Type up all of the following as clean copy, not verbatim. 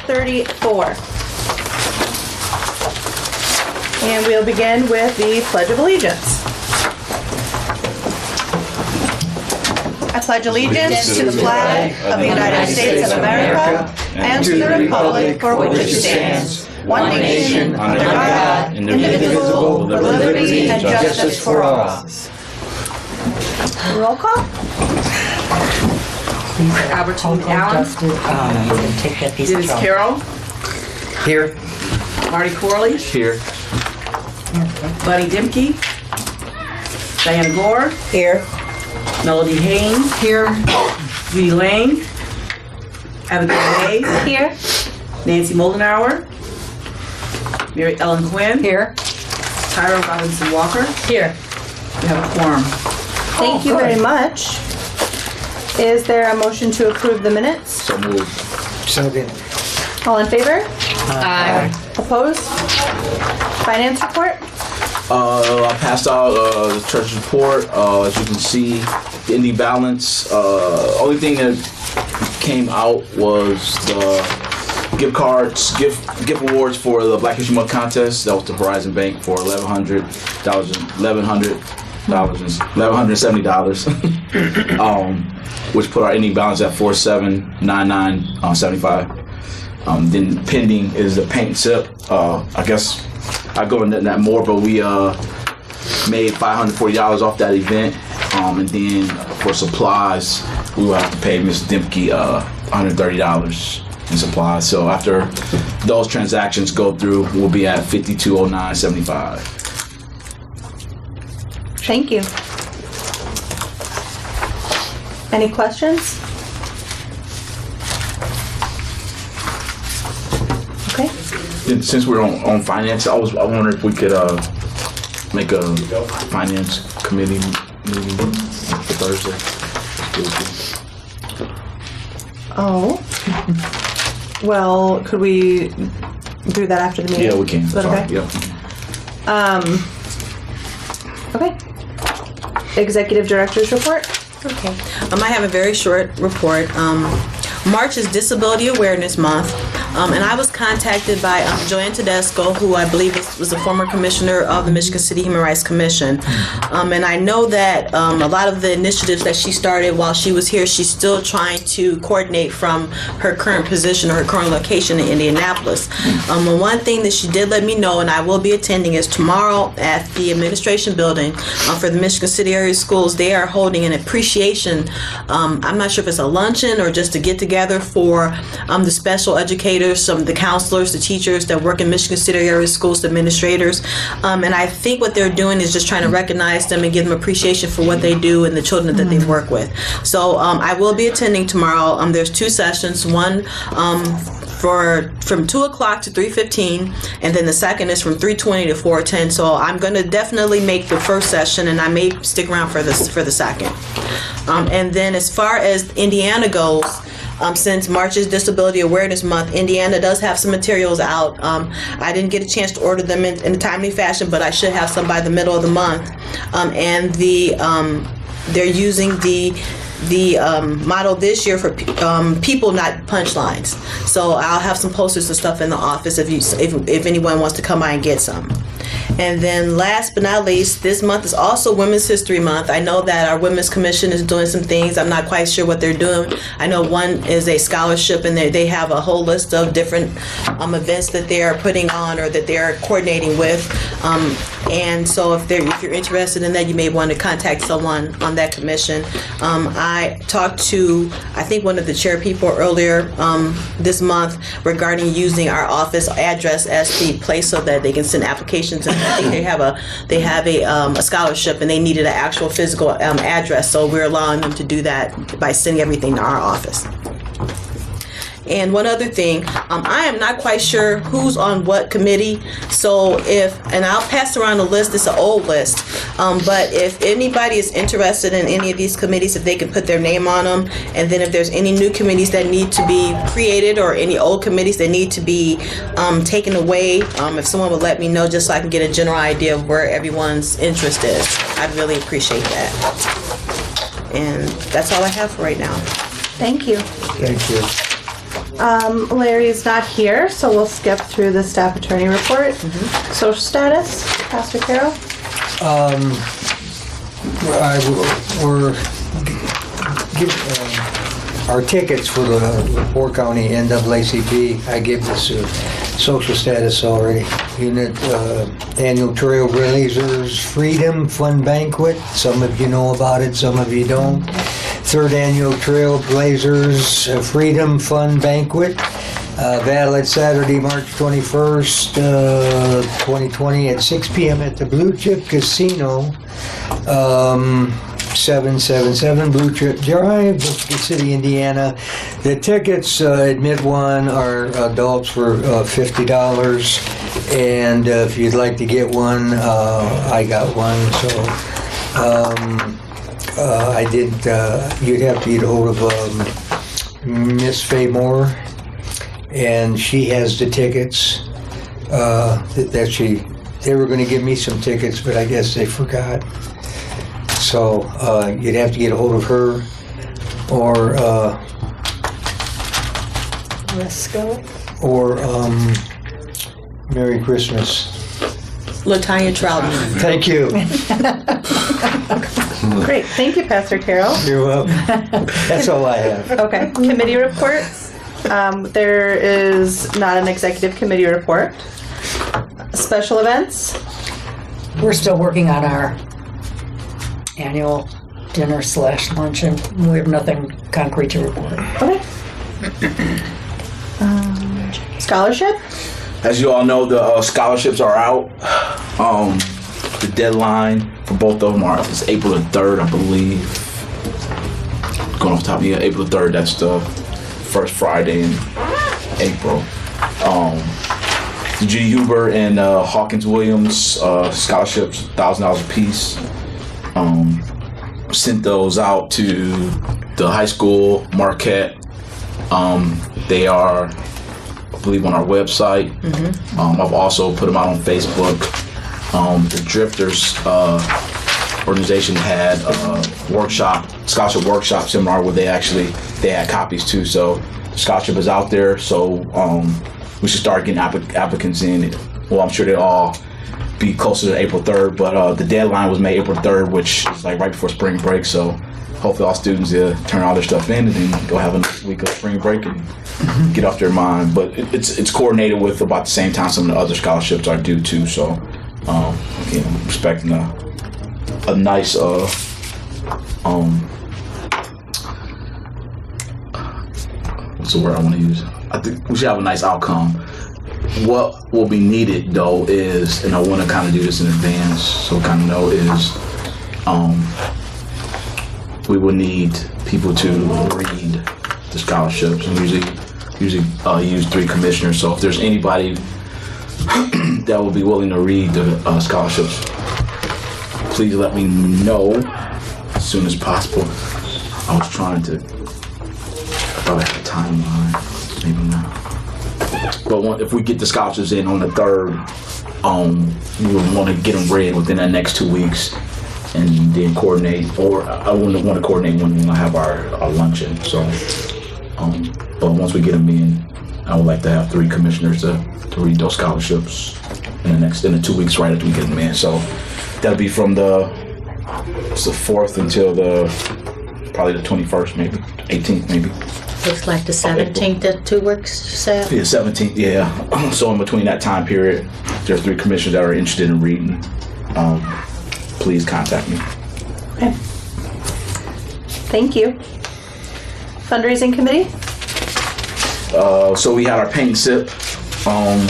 34. And we'll begin with the Pledge of Allegiance. I pledge allegiance to the flag of the United States of America and to the republic for which it stands, one nation, under God, indivisible, with liberty and justice for all. Roll call. Albertine Allen. Take that piece Dennis Carroll. Here. Marty Corley. Here. Buddy Dimke. Diana Gore. Here. Melody Haynes. Here. Judy Lang. Abigail Hayes. Here. Nancy Moldenauer. Mary Ellen Quinn. Here. Tyra Robinson Walker. Here. We have a quorum. Thank you very much. Is there a motion to approve the minutes? So moved. Second. All in favor? Aye. Opposed? Finance report? I passed out the church report. As you can see, the ending balance. Only thing that came out was the gift cards, gift awards for the Black History Month contest. That was to Horizon Bank for $1,170. Which put our ending balance at $4,799.75. Then pending is the paint sip. I guess I go into that more, but we made $540 off that event. And then for supplies, we will have to pay Ms. Dimke $130 in supplies. So after those transactions go through, we'll be at $5209.75. Thank you. Any questions? Okay. And since we're on finance, I wonder if we could make a finance committee meeting for Thursday. Oh. Well, could we do that after the meeting? Yeah, we can. Is that okay? Yeah. Okay. Executive Director's report? Okay. I have a very short report. March is Disability Awareness Month, and I was contacted by Joanne Tedesco, who I believe was a former commissioner of the Michigan City Human Rights Commission. And I know that a lot of the initiatives that she started while she was here, she's still trying to coordinate from her current position or her current location in Indianapolis. And one thing that she did let me know, and I will be attending, is tomorrow at the administration building for the Michigan City area schools, they are holding an appreciation, I'm not sure if it's a luncheon or just a get-together for the special educators, some of the counselors, the teachers that work in Michigan City area schools, the administrators. And I think what they're doing is just trying to recognize them and give them appreciation for what they do and the children that they work with. So I will be attending tomorrow. There's two sessions, one from 2 o'clock to 3:15, and then the second is from 3:20 to 4:10. So I'm going to definitely make the first session, and I may stick around for the second. And then as far as Indiana goes, since March is Disability Awareness Month, Indiana does have some materials out. I didn't get a chance to order them in a timely fashion, but I should have some by the middle of the month. And they're using the motto this year for people, not punchlines. So I'll have some posters and stuff in the office if anyone wants to come by and get some. And then last but not least, this month is also Women's History Month. I know that our Women's Commission is doing some things. I'm not quite sure what they're doing. I know one is a scholarship, and they have a whole list of different events that they are putting on or that they're coordinating with. And so if you're interested in that, you may want to contact someone on that commission. I talked to, I think, one of the chair people earlier this month regarding using our office address as the place so that they can send applications. And I think they have a scholarship, and they needed an actual physical address. So we're allowing them to do that by sending everything to our office. And one other thing, I am not quite sure who's on what committee, so and I'll pass around a list, it's an old list, but if anybody is interested in any of these committees, if they can put their name on them, and then if there's any new committees that need to be created or any old committees that need to be taken away, if someone would let me know just so I can get a general idea of where everyone's interest is, I'd really appreciate that. And that's all I have for right now. Thank you. Thank you. Larry's not here, so we'll skip through the staff attorney report. Social status, Pastor Carol? Our tickets for the LaPorte County NAACP, I gave this social status already. Unit Annual Trailblazers Freedom Fun Banquet. Some of you know about it, some of you don't. Third Annual Trailblazers Freedom Fun Banquet. Valid Saturday, March 21st, 2020 at 6 p.m. at the Blue Chip Casino. 777 Blue Chip Drive, Brooklyn City, Indiana. The tickets, admit one, are adults for $50, and if you'd like to get one, I got one. So I did. You'd have to get a hold of Miss Faye Moore, and she has the tickets. They were going to give me some tickets, but I guess they forgot. So you'd have to get a hold of her, or Merry Christmas. Latanya Troutman. Thank you. Great, thank you, Pastor Carol. You're welcome. That's all I have. Okay, committee reports. There is not an executive committee report. Special events. We're still working on our annual dinner/luncheon. We have nothing concrete to report. Okay. Scholarship. As you all know, the scholarships are out. The deadline for both of them is April the 3rd, I believe. Going off the top of your head, April the 3rd, that's the first Friday in April. G. Huber and Hawkins Williams scholarships, $1,000 apiece. Sent those out to the high school, Marquette. They are, I believe, on our website. I've also put them out on Facebook. The Drifters organization had a scholarship workshop seminar where they had copies too. So the scholarship is out there. So we should start getting applicants in. Well, I'm sure they'll all be closer to April 3rd, but the deadline was May April 3rd, which is like right before spring break. So hopefully all students turn all their stuff in and then go have a week of spring break and get off their mind. But it's coordinated with about the same time some of the other scholarships are due too. So again, I'm expecting a nice what's the word I want to use? I think we should have a nice outcome. What will be needed though is, and I want to kind of do this in advance so kind of know, is we will need people to read the scholarships, and usually use 3 commissioners. So if there's anybody that will be willing to read the scholarships, please let me know as soon as possible. I thought I had a timeline, maybe not. But if we get the scholarships in on the 3rd, we would want to get them read within the next 2 weeks, and then coordinate. Or I wouldn't want to coordinate when we have our luncheon. So, but once we get them in, I would like to have 3 commissioners to read those scholarships in the 2 weeks right after we get them in. So that'll be from the 4th until probably the 21st, maybe 18th, maybe. Looks like the 17th, that 2 weeks, you said? Yeah, 17th, yeah. So in between that time period, there are 3 commissioners that are interested in reading. Please contact me. Okay. Thank you. Fundraising committee? So we had our paint and sip on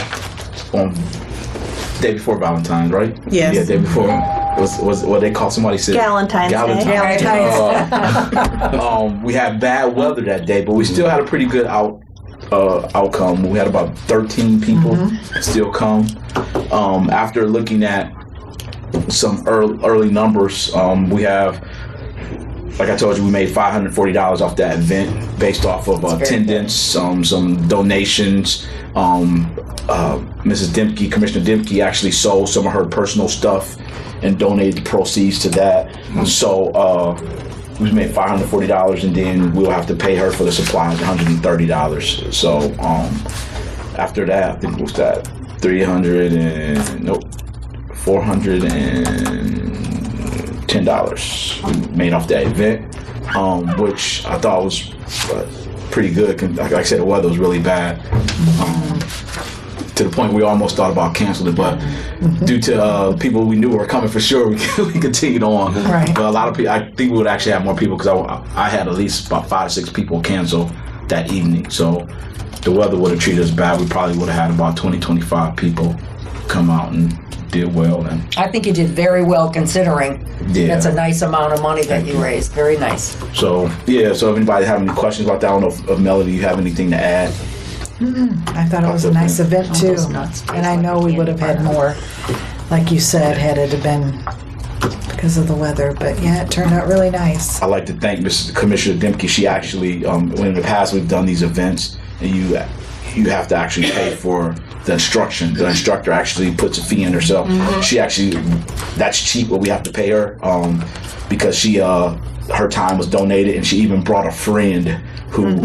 day before Valentine's, right? Yes. Yeah, day before. Was what they call, somebody said Galentine's Day. We had bad weather that day, but we still had a pretty good outcome. We had about 13 people still come. After looking at some early numbers, we have, like I told you, we made $540 off that event based off of attendance, some donations. Mrs. Dimke, Commissioner Dimke, actually sold some of her personal stuff and donated the proceeds to that. So we made $540, and then we'll have to pay her for the supplies, $130. So after that, I think what's that? $410 we made off that event, which I thought was pretty good. Like I said, the weather was really bad. To the point we almost thought about canceling it, but due to people we knew were coming for sure, we continued on. Right. But a lot of people, I think we would actually have more people because I had at least about 5 or 6 people cancel that evening. So the weather would have treated us bad. We probably would have had about 20, 25 people come out and did well. And I think you did very well considering. Yeah. That's a nice amount of money that you raised. Very nice. so if anybody have any questions about that, I don't know if Melody, you have anything to add? I thought it was a nice event too, and I know we would have had more, like you said, had it have been because of the weather. But yeah, it turned out really nice. I'd like to thank Mrs. Commissioner Dimke. She actually, when in the past we've done these events, and you have to actually pay for the instruction. The instructor actually puts a fee in herself. She actually, that's cheap what we have to pay her, because she her time was donated, and she even brought a friend who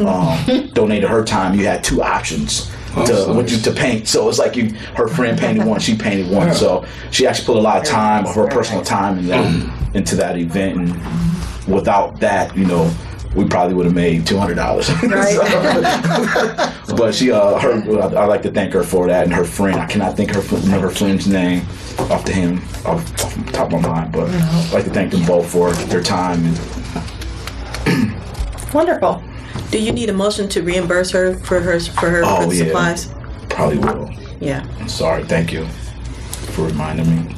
donated her time. You had 2 options to paint. So it's like her friend painted one, she painted one. So she actually put a lot of time, her personal time into that event. And without that, we probably would have made $200. Right. But I'd like to thank her for that, and her friend. I cannot think her friend's name off the top of my mind, but I'd like to thank them both for their time. Wonderful. Do you need a motion to reimburse her for the supplies? Probably will. Yeah. I'm sorry. Thank you for reminding me.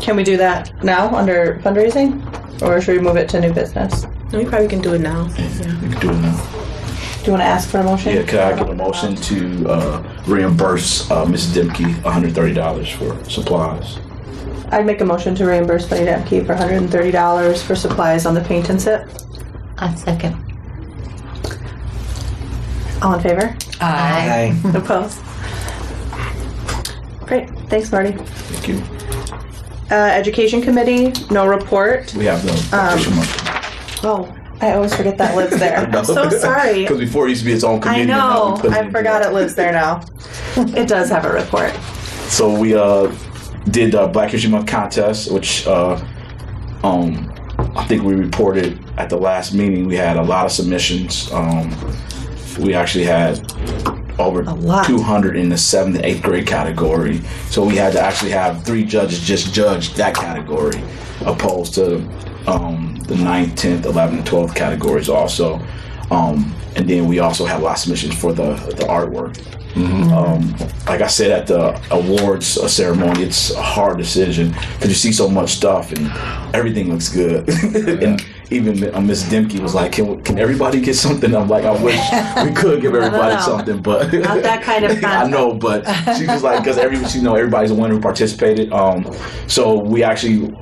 Can we do that now under fundraising? Or should we move it to new business? We probably can do it now. You can do it now. Do you want to ask for a motion? Yeah, could I get a motion to reimburse Mrs. Dimke $130 for supplies? I'd make a motion to reimburse Bunny Dempkey for $130 for supplies on the paint and sip. I second. All in favor? Aye. Opposed? Great. Thanks, Marty. Thank you. Education Committee, no report. We have the Oh, I always forget that lives there. I'm so sorry. Because before it used to be its own committee. I know. I forgot it lives there now. It does have a report. So we did the Black History Month contest, which I think we reported at the last meeting. We had a lot of submissions. We actually had over 200 in the 7th and 8th grade category. So we had to actually have 3 judges just judge that category, opposed to the 9th, 10th, 11th, and 12th categories also. And then we also had a lot of submissions for the artwork. Like I said at the awards ceremony, it's a hard decision because you see so much stuff and everything looks good. And even Miss Dimke was like, "Can everybody get something?" I'm like, "I wish we could give everybody something, but not that kind of contest." I know, but she was like, because everybody's a winner who participated. So we actually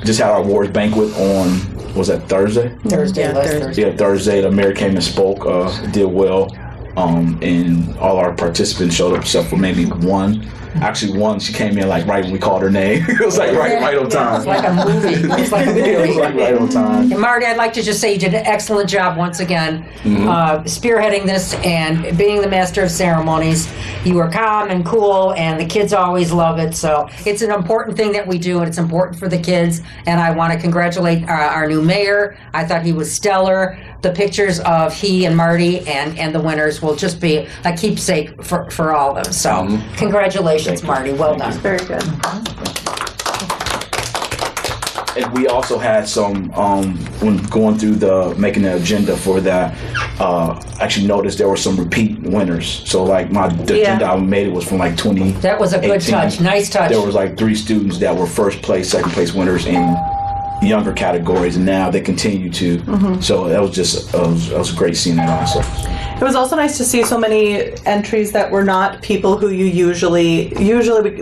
just had our awards banquet on. Was that Thursday? Thursday. Yeah, Thursday. The mayor came and spoke. Did well. And all our participants showed up except for maybe one. Actually, one, she came in like right when we called her name. It was like right on time. It was like a movie. It was like a movie. It was like right on time. And Marty, I'd like to just say you did an excellent job once again, spearheading this and being the master of ceremonies. You were calm and cool, and the kids always love it. So it's an important thing that we do, and it's important for the kids. And I want to congratulate our new mayor. I thought he was stellar. The pictures of he and Marty and the winners will just be a keepsake for all of them. So congratulations, Marty. Well done. Very good. And we also had some, when going through making the agenda for that, actually noticed there were some repeat winners. So like the agenda I made, it was from like 20. That was a good touch. Nice touch. There was like 3 students that were first place, second place winners in younger categories, and now they continue to. So that was just, it was great seeing that also. It was also nice to see so many entries that were not people who you usually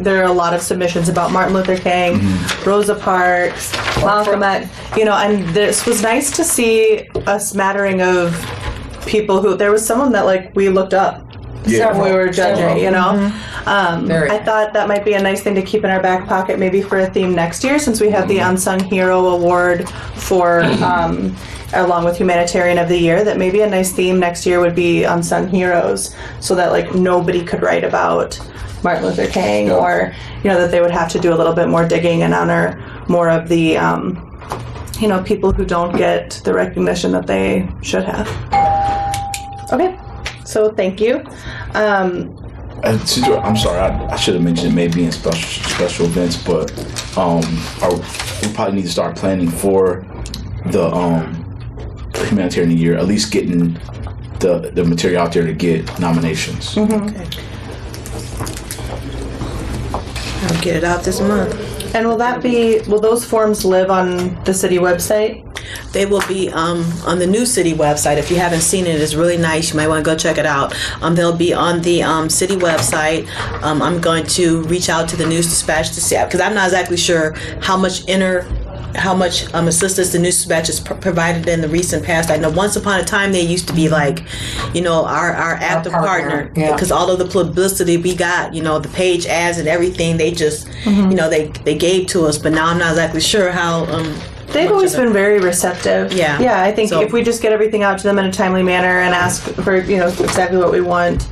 there are a lot of submissions about Martin Luther King, Rosa Parks, Malcolm X, and this was nice to see a smattering of people who, there was someone that like we looked up Yeah. when we were judging, you know. Very. I thought that might be a nice thing to keep in our back pocket, maybe for a theme next year, since we have the Unsung Hero Award for, along with Humanitarian of the Year, that maybe a nice theme next year would be Unsung Heroes, so that like nobody could write about Martin Luther King, or, you know, that they would have to do a little bit more digging and honor more of the, you know, people who don't get the recognition that they should have. Okay, so thank you. I'm sorry, I should have mentioned maybe in special events, but we probably need to start planning for the Humanitarian Year, at least getting the material out there to get nominations. Okay. I'll get it out this month. And will those forms live on the city website? They will be on the new city website. If you haven't seen it, it's really nice. You might want to go check it out. They'll be on the city website. I'm going to reach out to the News Dispatch to see, because I'm not exactly sure how much assistance the News Dispatch has provided in the recent past. I know once upon a time they used to be like, you know, our active partner, because all of the publicity we got, you know, the page ads and everything, they just, you know, they gave to us. But now I'm not exactly sure how. They've always been very receptive. Yeah. Yeah, I think if we just get everything out to them in a timely manner and ask for, you know, exactly what we want,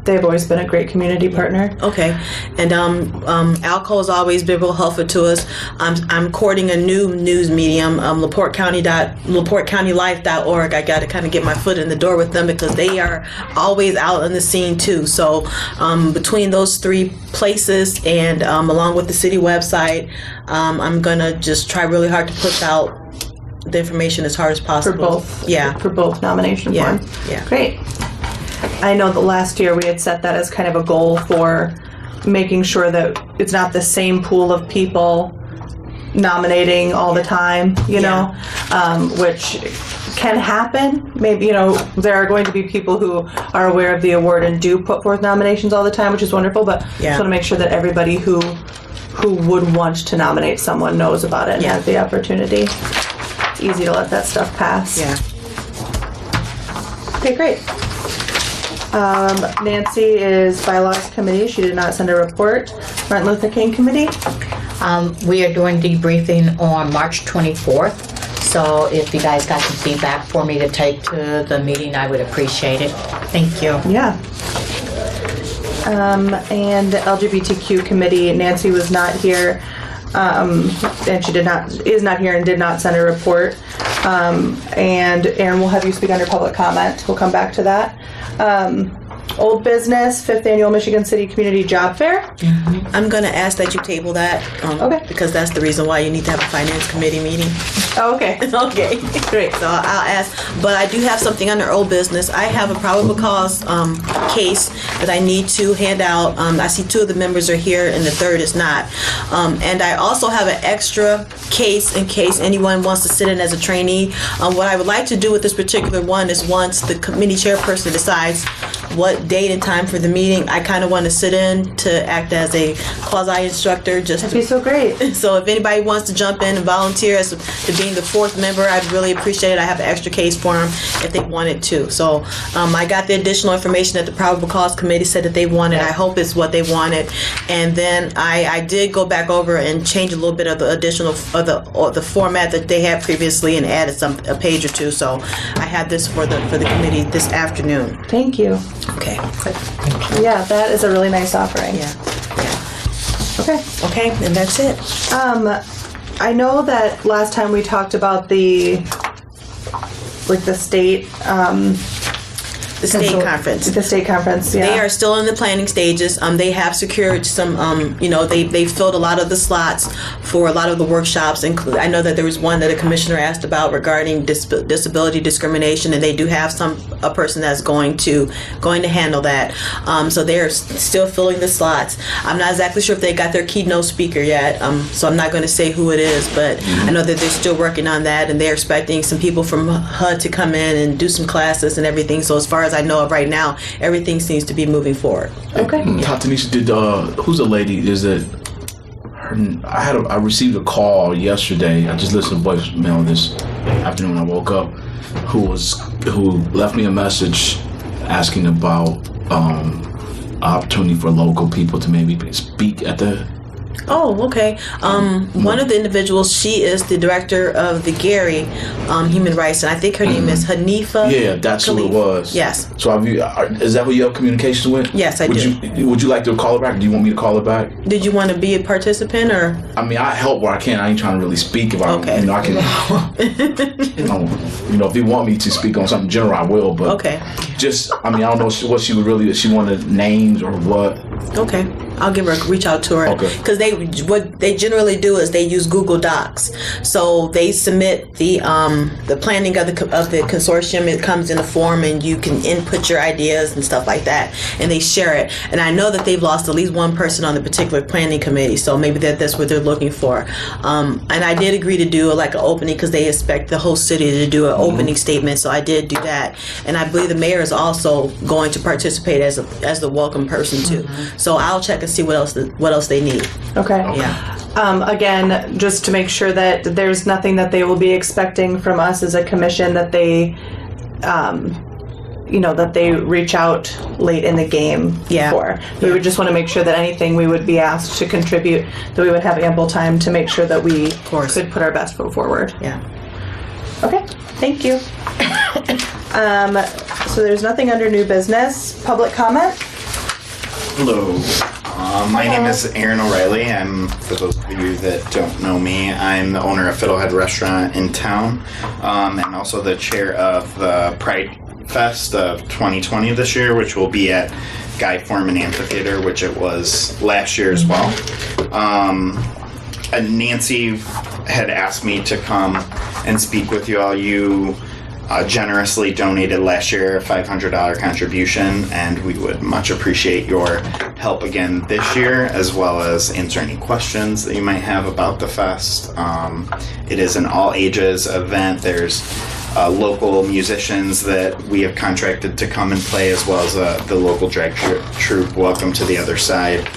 they've always been a great community partner. Okay, and ALCO has always been real helpful to us. I'm courting a new news medium, LaporteCountyLife.org. I got to kind of get my foot in the door with them, because they are always out on the scene too. So between those three places and along with the city website, I'm gonna just try really hard to push out the information as hard as possible. For both. Yeah. For both nomination forms. Yeah. Great. I know that last year we had set that as kind of a goal for making sure that it's not the same pool of people nominating all the time, you know, which can happen. Maybe, you know, there are going to be people who are aware of the award and do put forth nominations all the time, which is wonderful, but just want to make sure that everybody who would want to nominate someone knows about it and has the opportunity. It's easy to let that stuff pass. Yeah. Okay, great. Nancy is Bylaws Committee. She did not send a report. Martin Luther King Committee. We are doing debriefing on March 24th. So if you guys got some feedback for me to take to the meeting, I would appreciate it. Thank you. Yeah. And the LGBTQ Committee, Nancy was not here, and she is not here and did not send a report. And Aaron, we'll have you speak under public comment. We'll come back to that. Old business, 5th Annual Michigan City Community Job Fair. I'm going to ask that you table that. Okay. Because that's the reason why you need to have a finance committee meeting. Oh, okay. Okay, great. So I'll ask, but I do have something under old business. I have a probable cause case that I need to hand out. I see 2 of the members are here and the 3rd is not. And I also have an extra case in case anyone wants to sit in as a trainee. What I would like to do with this particular one is, once the committee chairperson decides what date and time for the meeting, I kind of want to sit in to act as a quasi-instructor. That'd be so great. So if anybody wants to jump in and volunteer as to being the 4th member, I'd really appreciate it. I have an extra case for them if they wanted to. So I got the additional information that the probable cause committee said that they wanted. I hope it's what they wanted. And then I did go back over and change a little bit of the additional the format that they had previously and added a page or 2. So I had this for the committee this afternoon. Thank you. Okay. Yeah, that is a really nice offering. Yeah. Okay, and that's it. I know that last time we talked about the state The state conference. The state conference, yeah. They are still in the planning stages. They have secured some, they filled a lot of the slots for a lot of the workshops. I know that there was one that a commissioner asked about regarding disability discrimination, and they do have a person that's going to handle that. So they're still filling the slots. I'm not exactly sure if they got their keynote speaker yet, so I'm not going to say who it is, but I know that they're still working on that, and they're expecting some people from HUD to come in and do some classes and everything. So as far as I know of right now, everything seems to be moving forward. Okay. Tanisha, who's the lady? Is it her? I received a call yesterday. I just listened to voicemail this afternoon when I woke up. Who left me a message asking about opportunity for local people to maybe speak at the. Oh, okay. One of the individuals, she is the director of the Gary Human Rights, and I think her name is Hanifa. Yeah, that's Khalif. who it was. Yes. So is that who you have communication with? Yes, I do. Would you like to call her back? Do you want me to call her back? Did you want to be a participant, or? I mean, I help where I can. I ain't trying to really speak. If I, Okay. I can. If you want me to speak on something general, I will. But Okay. just, I mean, I don't know what she would really. She wanted names or what. Okay, I'll give her reach out to her. Okay. Because what they generally do is they use Google Docs. So they submit the planning of the consortium. It comes in a form, and you can input your ideas and stuff like that, and they share it. And I know that they've lost at least one person on the particular planning committee. So maybe that's what they're looking for. And I did agree to do an opening because they expect the whole city to do an opening statement. So I did do that, and I believe the mayor is also going to participate as the welcome person too. So I'll check and see what else they need. Okay. Yeah. Again, just to make sure that there's nothing that they will be expecting from us as a commission that they, that they reach out late in the game for. We would just want to make sure that anything we would be asked to contribute, that we would have ample time to make sure that we could put our best foot forward. Yeah. Okay. Thank you. So there's nothing under new business. Public comment? Hello. My name is Aaron O'Reilly. For those of you that don't know me, I'm the owner of Fiddlehead Restaurant in town, and also the chair of the Pride Fest of 2020 this year, which will be at Guy Foreman Amphitheater, which it was last year as well. Nancy had asked me to come and speak with you all. You generously donated last year a $500 contribution, and we would much appreciate your help again this year, as well as answer any questions that you might have about the fest. It is an all ages event. There's local musicians that we have contracted to come and play, as well as the local drag troupe, Welcome to the Other Side.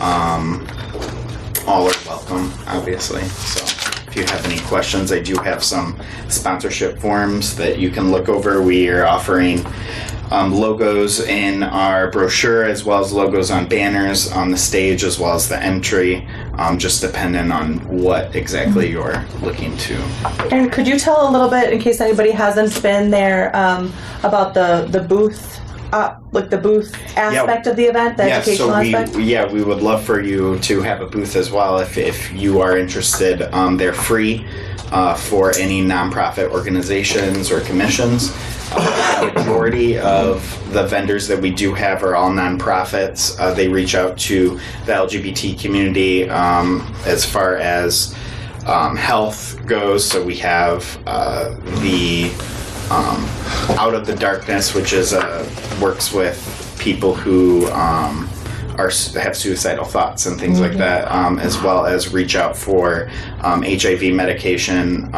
All are welcome, obviously. So if you have any questions, I do have some sponsorship forms that you can look over. We are offering logos in our brochure, as well as logos on banners on the stage, as well as the entry, just depending on what exactly you're looking to. And could you tell a little bit, in case anybody hasn't been there, about the booth? The booth aspect of the event, the educational aspect? We would love for you to have a booth as well if you are interested. They're free for any nonprofit organizations or commissions. The majority of the vendors that we do have are all nonprofits. They reach out to the LGBT community as far as health goes. So we have the Out of the Darkness, which is works with people who have suicidal thoughts and things like that, as well as reach out for HIV medication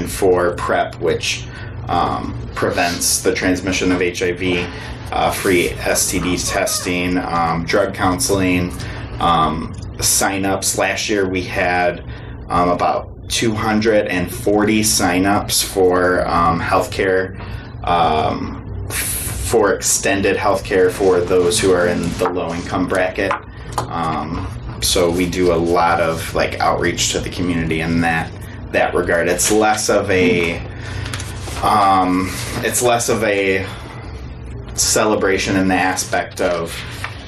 for PrEP, which prevents the transmission of HIV, free STD testing, drug counseling, sign-ups. Last year we had about 240 sign-ups for healthcare, for extended healthcare for those who are in the low-income bracket. So we do a lot of outreach to the community in that regard. It's less of a celebration in the aspect of,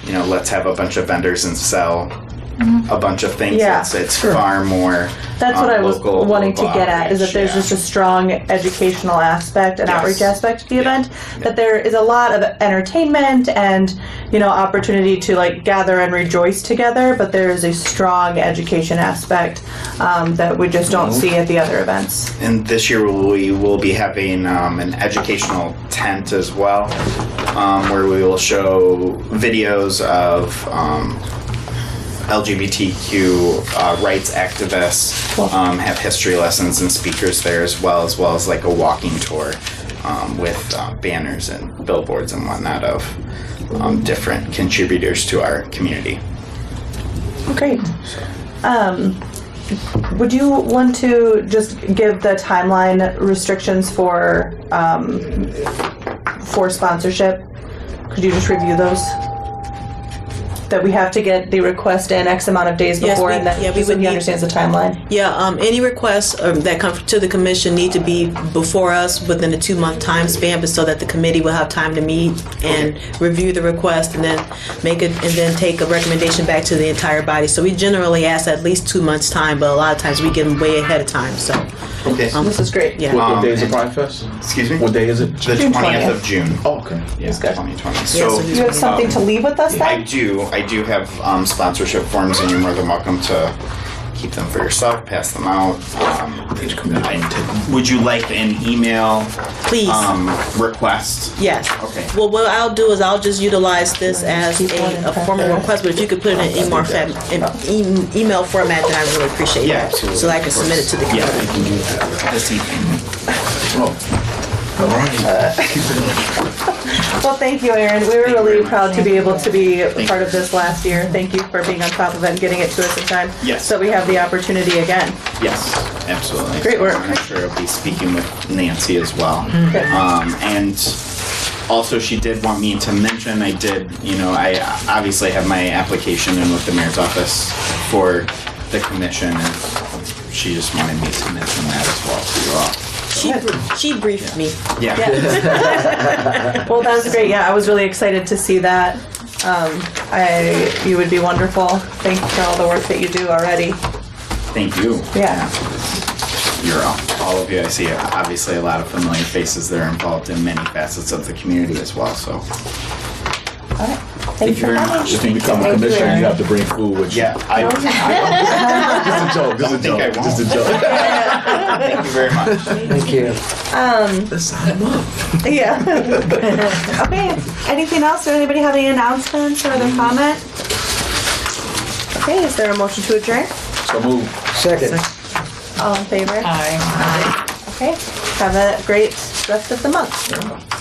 let's have a bunch of vendors and sell a bunch of things. Yeah, it's far more. That's what I was wanting to get at, is that outreach, there's just a strong educational aspect and outreach aspect to the event, that there is a lot of entertainment and, opportunity to gather and rejoice together, but there is a strong education aspect that we just don't see at the other events. And this year we will be having an educational tent as well, where we will show videos of LGBTQ rights activists, have history lessons and speakers there as well as a walking tour with banners and billboards and whatnot of different contributors to our community. Great. Would you want to just give the timeline restrictions for for sponsorship. Could you just review those? That we have to get the request in X amount of days Yes, before, we- and that yeah, we just so would he need- understands the timeline. Yeah, any requests that come to the commission need to be before us within a 2-month time span, but so that the committee will have time to meet and review the request and then take a recommendation back to the entire body. So we generally ask at least 2 months time, but a lot of times we get them way ahead of time. So Okay. This is great. yeah. What day is the and- Pride Fest? Excuse me? What day is it? The June 20th 20th. of June. Oh, okay. Yeah, That's good. 2020. Yeah, So, so Do you have something to leave with us I then? do. I do have sponsorship forms, and you're more than welcome to keep them for yourself, pass them out. Would you like an email Please. request? Yes. Okay. Well, what I'll do is I'll just utilize this as a formal request, but if you could put it in email format, then I really appreciate Yeah, that. absolutely. So that I can submit it to the Yeah, committee. I can do that this evening. Well, thank you, Aaron. We were really proud to be able to be part of this last year. Thank you for being on top of it and getting it to us in time. Yes. So we have the opportunity again. Yes, absolutely. Great work. I'm sure I'll be speaking with Nancy as well. And also, she did want me to mention, I obviously have my application in with the mayor's office for the commission, and she just wanted me to mention that as well to you all. She briefed me. Yeah. Well, that was great. Yeah, I was really excited to see that. You would be wonderful. Thank you for all the work that you do already. Thank you. Yeah. You're all of you. I see obviously a lot of familiar faces that are involved in many facets of the community as well. So All right. thank you very much. If you become a commissioner, you have to bring food with you. Yeah, I Just a joke. Just a think I joke. won't. Just a joke. thank you very much. Thank you. Let's sign him up. Yeah. Okay. Anything else? Does anybody have any announcements or other comment? Okay. Is there a motion to adjourn? So move. Second. All in favor? Aye. Okay. Have a great rest of the month.